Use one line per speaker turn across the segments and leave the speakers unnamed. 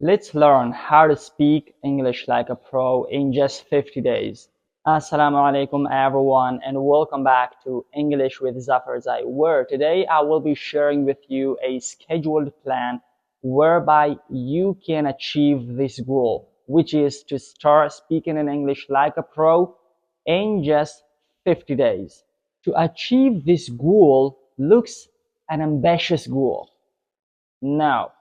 Let's learn how to speak English like a pro in just 50 days. Asalamualikum everyone and welcome back to English with Zafar Zai, where today I will be sharing with you a scheduled plan whereby you can achieve this goal, which is to start speaking in English like a pro in just 50 days. To achieve this goal looks an ambitious goal. Now,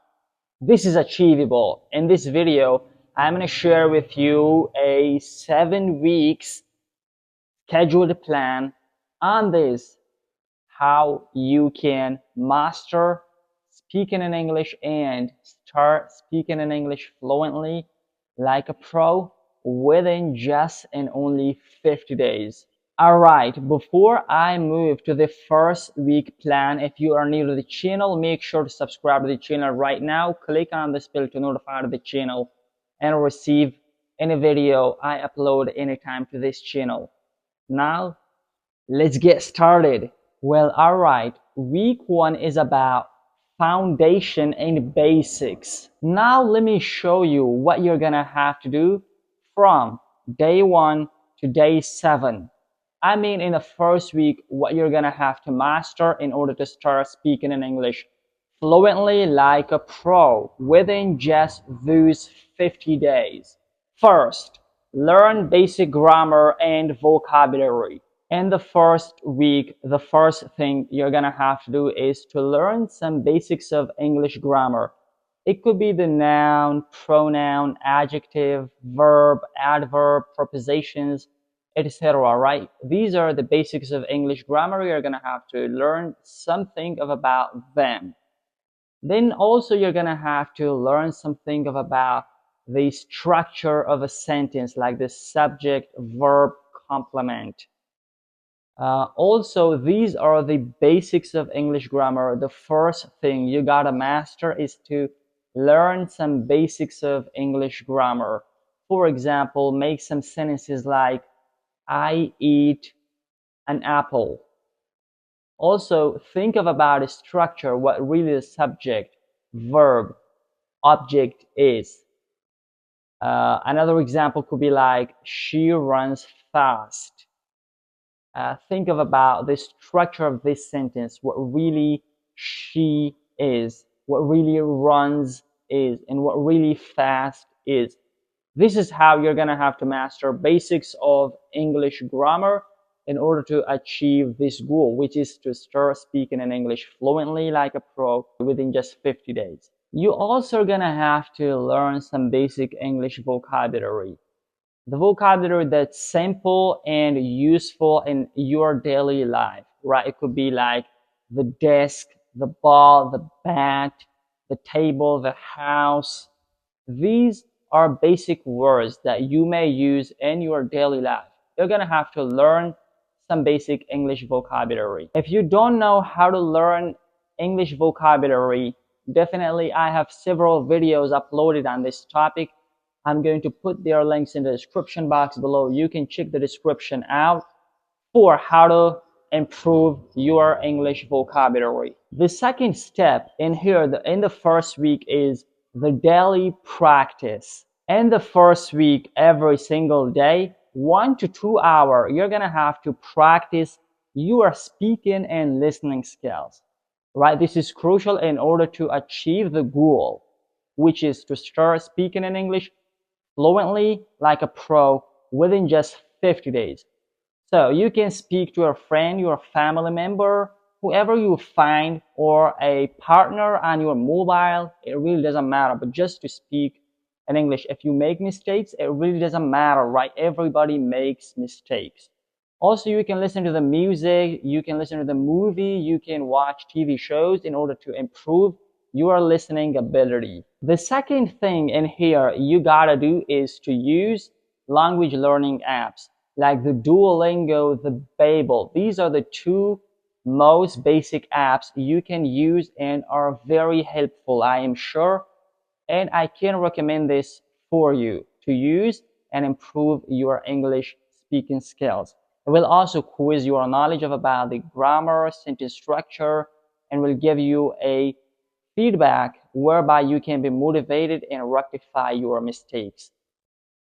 this is achievable. In this video, I'm going to share with you a 7 weeks scheduled plan on this, how you can master speaking in English and start speaking in English fluently like a pro within just and only 50 days. Alright, before I move to the first week plan, if you are new to the channel, make sure to subscribe to the channel right now. Click on this bell to notify the channel and receive any video I upload anytime to this channel. Now, let's get started. Well, alright, week 1 is about foundation and basics. Now, let me show you what you're gonna have to do from day 1 to day 7. I mean, in the first week, what you're gonna have to master in order to start speaking in English fluently like a pro within just those 50 days. First, learn basic grammar and vocabulary. In the first week, the first thing you're gonna have to do is to learn some basics of English grammar. It could be the noun, pronoun, adjective, verb, adverb, prepositions, etc. Right? These are the basics of English grammar. You're gonna have to learn something of about them. Then also you're gonna have to learn something of about the structure of a sentence, like the subject, verb, complement. Also, these are the basics of English grammar. The first thing you gotta master is to learn some basics of English grammar. For example, make some sentences like I eat an apple. Also, think of about a structure, what really the subject, verb, object is. Another example could be like, she runs fast. Think of about the structure of this sentence, what really she is, what really runs is, and what really fast is. This is how you're gonna have to master basics of English grammar in order to achieve this goal, which is to start speaking in English fluently like a pro within just 50 days. You also gonna have to learn some basic English vocabulary. The vocabulary that's simple and useful in your daily life, right? It could be like the desk, the ball, the bat, the table, the house. These are basic words that you may use in your daily life. You're gonna have to learn some basic English vocabulary. If you don't know how to learn English vocabulary, definitely I have several videos uploaded on this topic. I'm going to put their links in the description box below. You can check the description out for how to improve your English vocabulary. The second step in here, in the first week, is the daily practice. In the first week, every single day, 1 to 2 hours, you're gonna have to practice your speaking and listening skills, right? This is crucial in order to achieve the goal, which is to start speaking in English fluently like a pro within just 50 days. So you can speak to a friend, your family member, whoever you find, or a partner on your mobile. It really doesn't matter, but just to speak in English. If you make mistakes, it really doesn't matter, right? Everybody makes mistakes. Also, you can listen to the music, you can listen to the movie, you can watch TV shows in order to improve your listening ability. The second thing in here you gotta do is to use language learning apps like the Duolingo, the Babel. These are the two most basic apps you can use and are very helpful, I am sure. And I can recommend this for you to use and improve your English speaking skills. It will also quiz your knowledge of about the grammar, sentence structure, and will give you a feedback whereby you can be motivated and rectify your mistakes.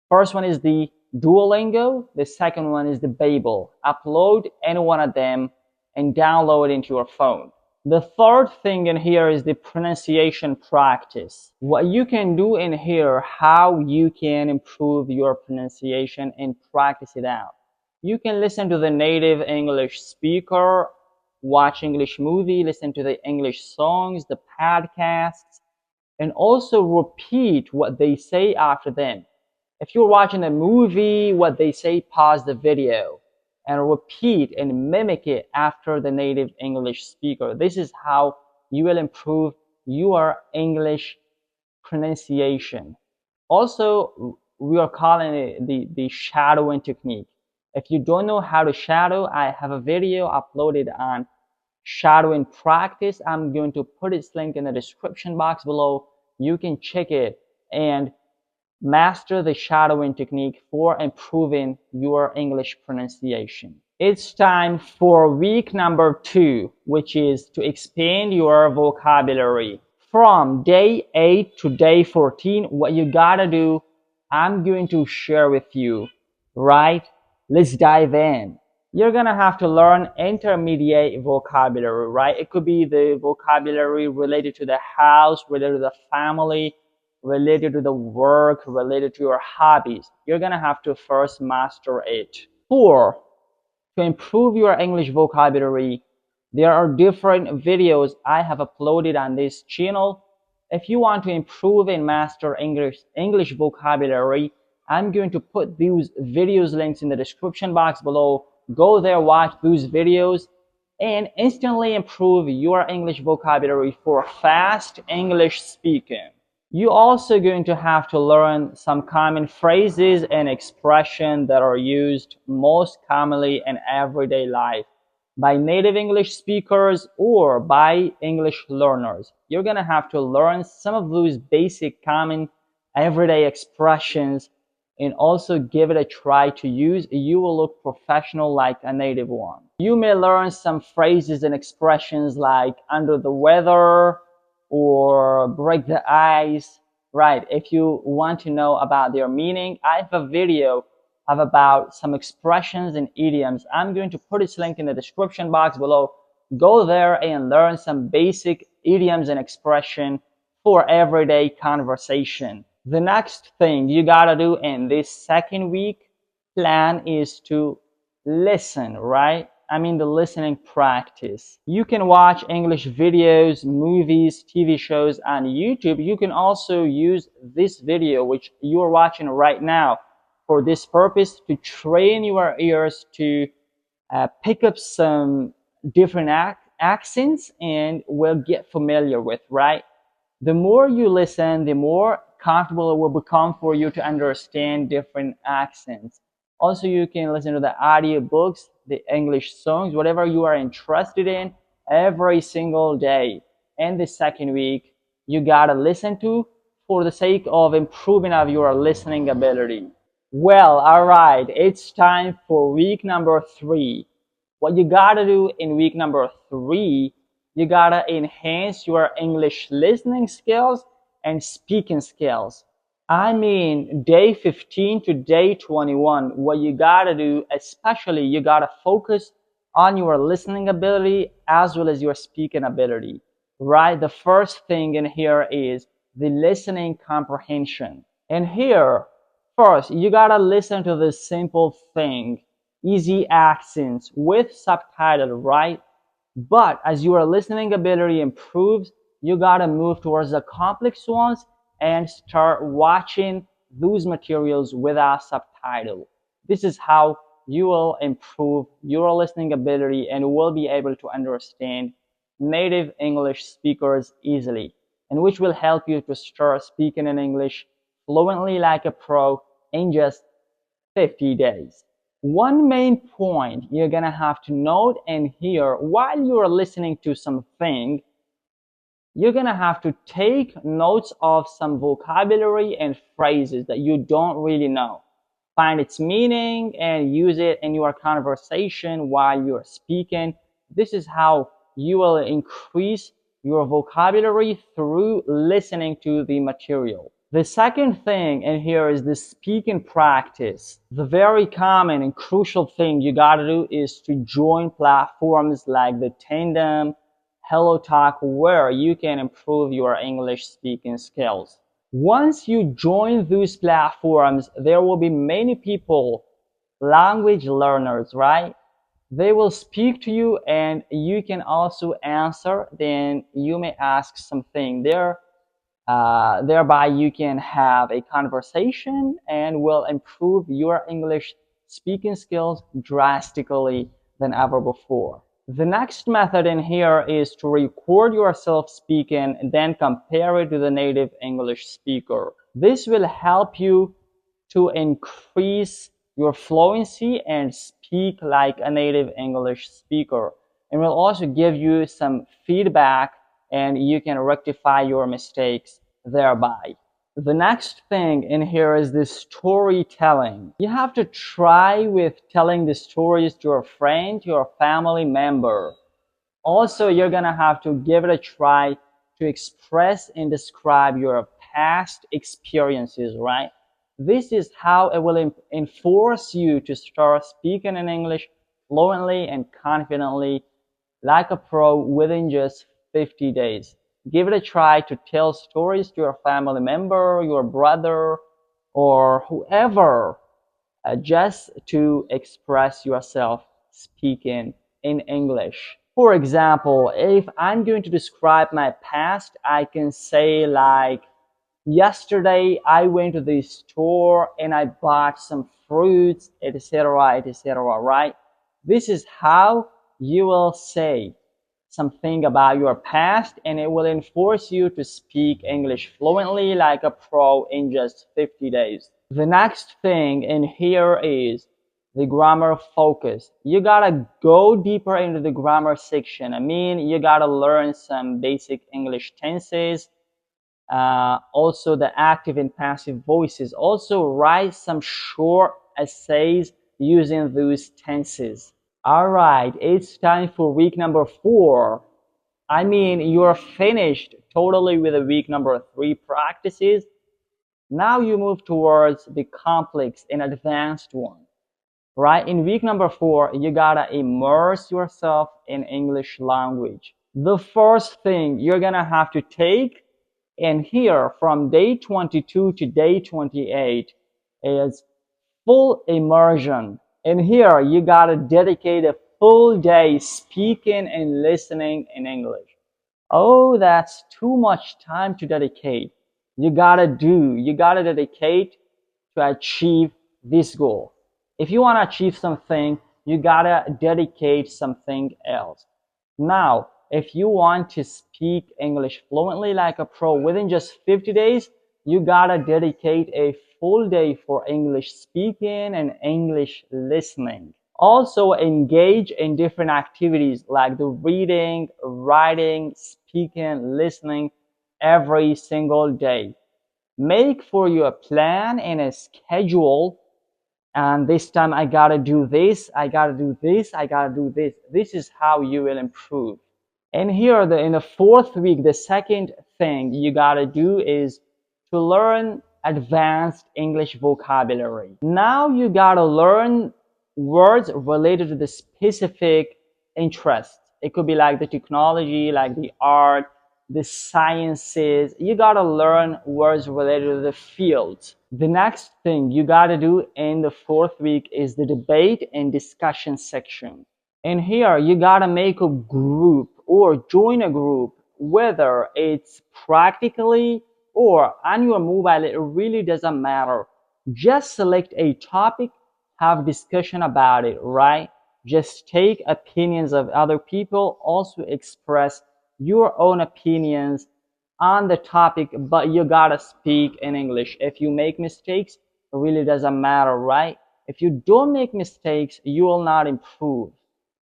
First one is the Duolingo. The second one is the Babel. Upload any one of them and download it into your phone. The third thing in here is the pronunciation practice. What you can do in here, how you can improve your pronunciation and practice it out. You can listen to the native English speaker, watch English movie, listen to the English songs, the podcasts, and also repeat what they say after them. If you're watching a movie, what they say, pause the video and repeat and mimic it after the native English speaker. This is how you will improve your English pronunciation. Also, we are calling it the shadowing technique. If you don't know how to shadow, I have a video uploaded on shadowing practice. I'm going to put its link in the description box below. You can check it and master the shadowing technique for improving your English pronunciation. It's time for week number 2, which is to expand your vocabulary. From day 8 to day 14, what you gotta do, I'm going to share with you, right? Let's dive in. You're gonna have to learn intermediate vocabulary, right? It could be the vocabulary related to the house, related to the family, related to the work, related to your hobbies. You're gonna have to first master it. 4, to improve your English vocabulary, there are different videos I have uploaded on this channel. If you want to improve and master English vocabulary, I'm going to put these videos links in the description box below. Go there, watch those videos, and instantly improve your English vocabulary for fast English speaking. You're also going to have to learn some common phrases and expressions that are used most commonly in everyday life by native English speakers or by English learners. You're going to have to learn some of those basic common everyday expressions and also give it a try to use. You will look professional like a native one. You may learn some phrases and expressions like under the weather, or break the ice, right? If you want to know about their meaning, I have a video of about some expressions and idioms. I'm going to put its link in the description box below. Go there and learn some basic idioms and expression for everyday conversation. The next thing you gotta do in this second week plan is to listen, right? I mean the listening practice. You can watch English videos, movies, TV shows on YouTube. You can also use this video, which you are watching right now, for this purpose, to train your ears to pick up some different accents and will get familiar with, right? The more you listen, the more comfortable it will become for you to understand different accents. Also, you can listen to the audiobooks, the English songs, whatever you are interested in every single day. And the second week, you gotta listen to for the sake of improving of your listening ability. Well, alright, it's time for week number 3. What you gotta do in week number 3, you gotta enhance your English listening skills and speaking skills. I mean, day 15 to day 21, what you gotta do, especially you gotta focus on your listening ability as well as your speaking ability, right? The first thing in here is the listening comprehension. And here, first, you gotta listen to this simple thing, easy accents with subtitle, right? But as your listening ability improves, you gotta move towards the complex ones and start watching those materials without subtitle. This is how you will improve your listening ability and will be able to understand native English speakers easily, and which will help you to start speaking in English fluently like a pro in just 50 days. One main point you're gonna have to note and hear while you're listening to something, you're gonna have to take notes of some vocabulary and phrases that you don't really know. Find its meaning and use it in your conversation while you're speaking. This is how you will increase your vocabulary through listening to the material. The second thing in here is the speaking practice. The very common and crucial thing you gotta do is to join platforms like the Tandem, Hello Talk, where you can improve your English speaking skills. Once you join those platforms, there will be many people, language learners, right? They will speak to you and you can also answer. Then you may ask something there. Thereby you can have a conversation and will improve your English speaking skills drastically than ever before. The next method in here is to record yourself speaking and then compare it to the native English speaker. This will help you to increase your fluency and speak like a native English speaker. It will also give you some feedback and you can rectify your mistakes thereby. The next thing in here is the storytelling. You have to try with telling the stories to your friend, to your family member. Also, you're gonna have to give it a try to express and describe your past experiences, right? This is how it will enforce you to start speaking in English fluently and confidently like a pro within just 50 days. Give it a try to tell stories to your family member, your brother, or whoever, just to express yourself speaking in English. For example, if I'm going to describe my past, I can say like, yesterday I went to the store and I bought some fruits, etc., etc., right? This is how you will say something about your past and it will enforce you to speak English fluently like a pro in just 50 days. The next thing in here is the grammar focus. You gotta go deeper into the grammar section. I mean, you gotta learn some basic English tenses, also the active and passive voices. Also write some short essays using those tenses. All right, it's time for week number 4. I mean, you're finished totally with the week number 3 practices. Now you move towards the complex and advanced one, right? In week number 4, you gotta immerse yourself in English language. The first thing you're gonna have to take in here from day 22 to day 28 is full immersion. In here, you gotta dedicate a full day speaking and listening in English. Oh, that's too much time to dedicate. You gotta dedicate to achieve this goal. If you wanna achieve something, you gotta dedicate something else. Now, if you want to speak English fluently like a pro within just 50 days, you gotta dedicate a full day for English speaking and English listening. Also engage in different activities like the reading, writing, speaking, listening every single day. Make for you a plan and a schedule, and this time I gotta do this, I gotta do this, I gotta do this. This is how you will improve. And here in the 4th week, the second thing you gotta do is to learn advanced English vocabulary. Now you gotta learn words related to the specific interests. It could be like the technology, like the art, the sciences. You gotta learn words related to the fields. The next thing you gotta do in the 4th week is the debate and discussion section. And here you gotta make a group or join a group, whether it's practically or on your mobile, it really doesn't matter. Just select a topic, have discussion about it, right? Just take opinions of other people, also express your own opinions on the topic, but you gotta speak in English. If you make mistakes, it really doesn't matter, right? If you don't make mistakes, you will not improve.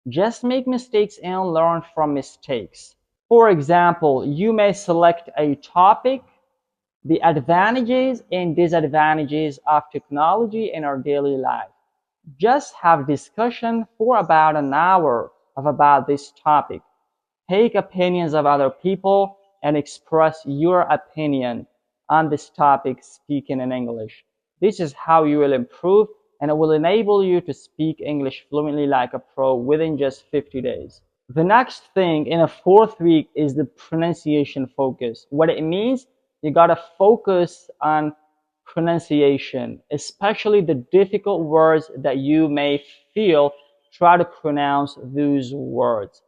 Just make mistakes and learn from mistakes. For example, you may select a topic, the advantages and disadvantages of technology in our daily life. Just have discussion for about an hour of about this topic. take opinions of other people and express your opinion on this topic speaking in English. This is how you will improve, and it will enable you to speak English fluently like a pro within just 50 days. The next thing in a fourth week is the pronunciation focus. What it means, you gotta focus on pronunciation, especially the difficult words that you may feel. Try to pronounce those words.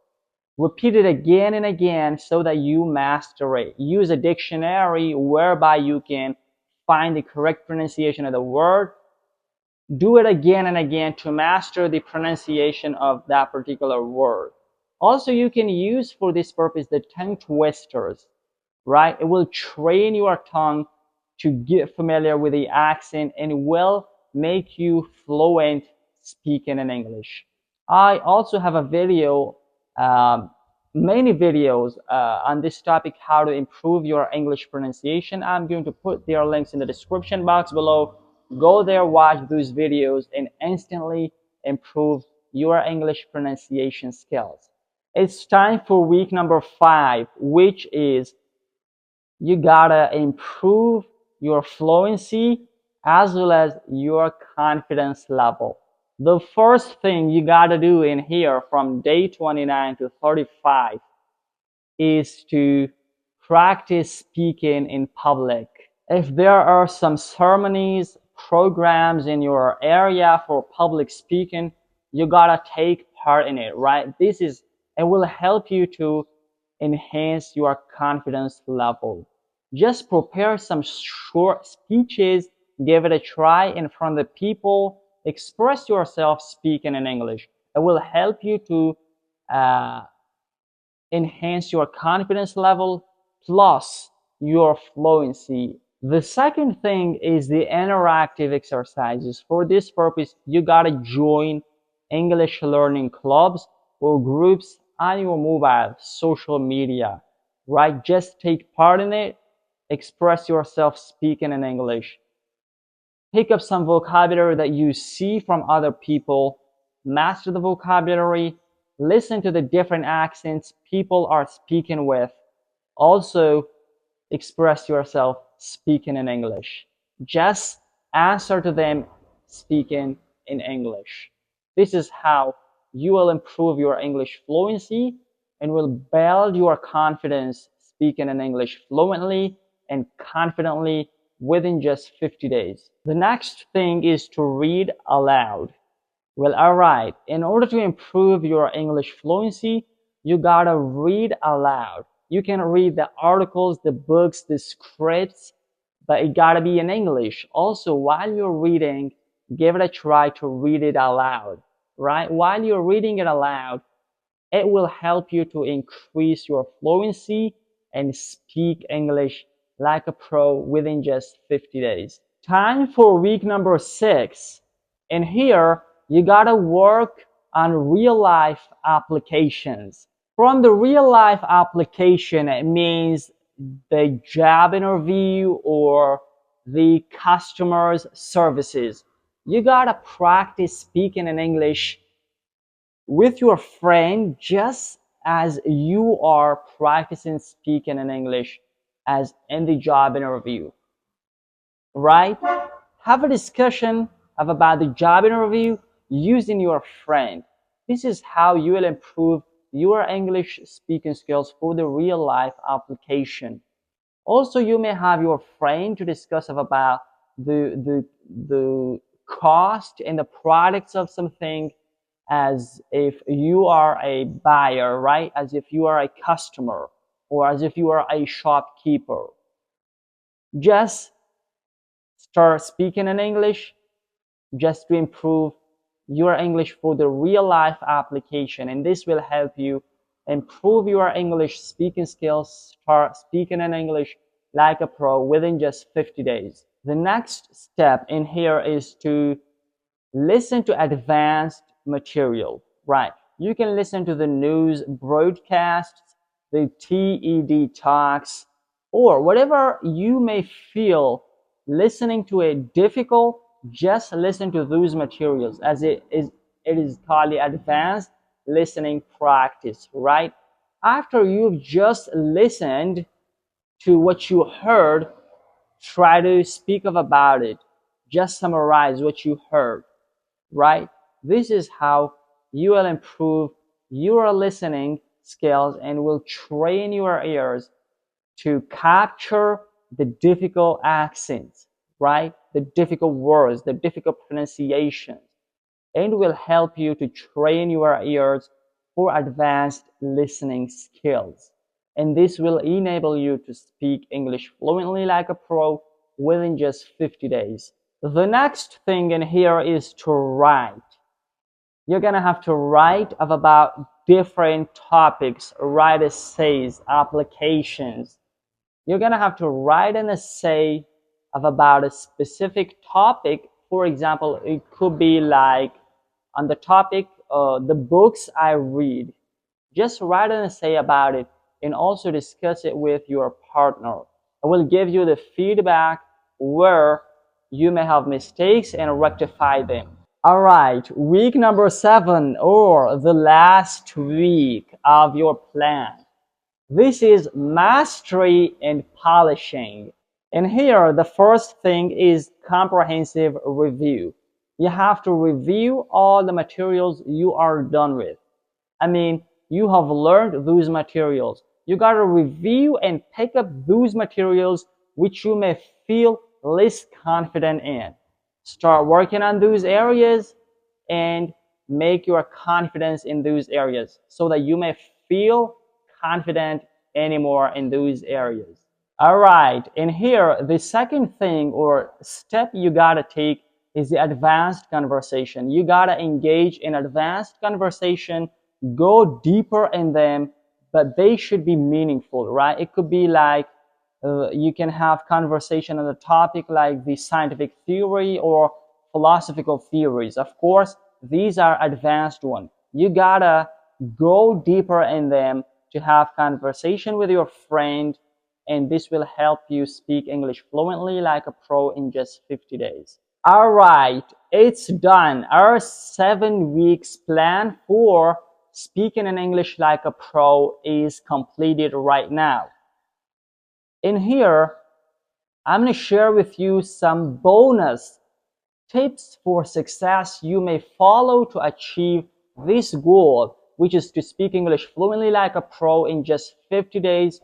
Repeat it again and again so that you master it. Use a dictionary whereby you can find the correct pronunciation of the word. Do it again and again to master the pronunciation of that particular word. Also, you can use for this purpose the tongue twisters, right? It will train your tongue to get familiar with the accent and will make you fluent speaking in English. I also have a video, many videos on this topic, how to improve your English pronunciation. I'm going to put their links in the description box below. Go there, watch those videos, and instantly improve your English pronunciation skills. It's time for week number 5, which is you gotta improve your fluency as well as your confidence level. The first thing you gotta do in here from day 29 to 35 is to practice speaking in public. If there are some ceremonies, programs in your area for public speaking, you gotta take part in it, right? It will help you to enhance your confidence level. Just prepare some short speeches, give it a try in front of the people, express yourself speaking in English. It will help you to enhance your confidence level plus your fluency. The second thing is the interactive exercises. For this purpose, you gotta join English learning clubs or groups on your mobile social media, right? Just take part in it, express yourself speaking in English. Pick up some vocabulary that you see from other people, master the vocabulary, listen to the different accents people are speaking with. Also, express yourself speaking in English. Just answer to them speaking in English. This is how you will improve your English fluency and will build your confidence speaking in English fluently and confidently within just 50 days. The next thing is to read aloud. Well, alright, in order to improve your English fluency, you gotta read aloud. You can read the articles, the books, the scripts, but it gotta be in English. Also, while you're reading, give it a try to read it aloud, right? While you're reading it aloud, it will help you to increase your fluency and speak English like a pro within just 50 days. Time for week number 6. And here, you gotta work on real life applications. From the real life application, it means the job interview or the customer's services. You gotta practice speaking in English with your friend just as you are practicing speaking in English as in the job interview, right? Have a discussion about the job interview using your friend. This is how you will improve your English speaking skills for the real life application. Also, you may have your friend to discuss about the cost and the products of something as if you are a buyer, right? As if you are a customer or as if you are a shopkeeper. Just start speaking in English just to improve your English for the real life application, and this will help you improve your English speaking skills, start speaking in English like a pro within just 50 days. The next step in here is to listen to advanced material, right? You can listen to the news broadcasts, the TED talks, or whatever you may feel listening to it difficult. Just listen to those materials as it is called the advanced listening practice, right? After you've just listened to what you heard, try to speak up about it. Just summarize what you heard, right? This is how you will improve your listening skills and will train your ears to capture the difficult accents, right? The difficult words, the difficult pronunciations, and will help you to train your ears for advanced listening skills. And this will enable you to speak English fluently like a pro within just 50 days. The next thing in here is to write. You're gonna have to write of about different topics, write essays, applications. You're gonna have to write an essay of about a specific topic. For example, it could be like on the topic, the books I read. Just write an essay about it and also discuss it with your partner. I will give you the feedback where you may have mistakes and rectify them. All right, week number 7 or the last week of your plan. This is mastery and polishing. And here, the first thing is comprehensive review. You have to review all the materials you are done with. I mean, you have learned those materials. You got to review and pick up those materials which you may feel less confident in. Start working on those areas and make your confidence in those areas so that you may feel confident anymore in those areas. All right, and here the second thing or step you gotta take is the advanced conversation. You gotta engage in advanced conversation, go deeper in them, but they should be meaningful, right? It could be like you can have conversation on a topic like the scientific theory or philosophical theories. Of course, these are advanced ones. You gotta go deeper in them to have conversation with your friend, and this will help you speak English fluently like a pro in just 50 days. All right, it's done. Our 7 weeks plan for speaking in English like a pro is completed right now. In here, I'm going to share with you some bonus tips for success you may follow to achieve this goal, which is to speak English fluently like a pro in just 50 days,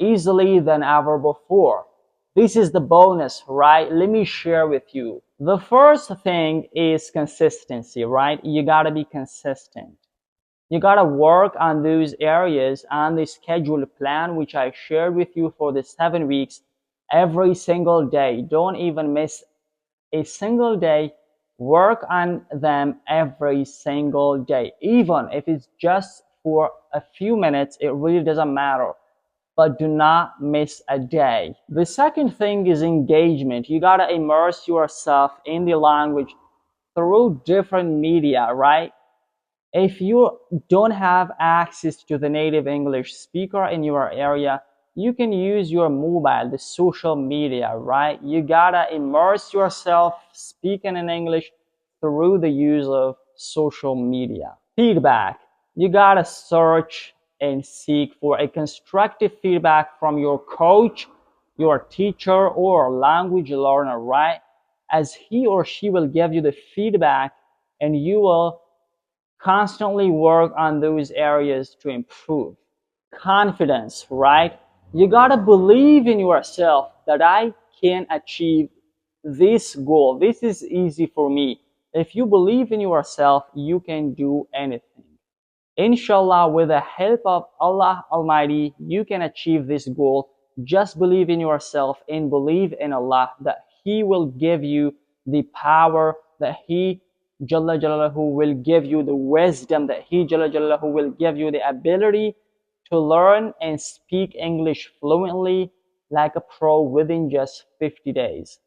easily than ever before. This is the bonus, right? Let me share with you. The first thing is consistency, right? You gotta be consistent. You gotta work on those areas on the scheduled plan, which I shared with you for the 7 weeks, every single day. Don't even miss a single day. Work on them every single day. Even if it's just for a few minutes, it really doesn't matter. But do not miss a day. The second thing is engagement. You gotta immerse yourself in the language through different media, right? If you don't have access to the native English speaker in your area, you can use your mobile, the social media, right? You gotta immerse yourself speaking in English through the use of social media. Feedback. You gotta search and seek for a constructive feedback from your coach, your teacher, or language learner, right? As he or she will give you the feedback and you will constantly work on those areas to improve. Confidence, right? You gotta believe in yourself that I can achieve this goal. This is easy for me. If you believe in yourself, you can do anything. Inshallah, with the help of Allah Almighty, you can achieve this goal. Just believe in yourself and believe in Allah that He will give you the power, that He Jalla Jalaluhu will give you the wisdom, that He Jalla Jalaluhu will give you the ability to learn and speak English fluently like a pro within just 50 days.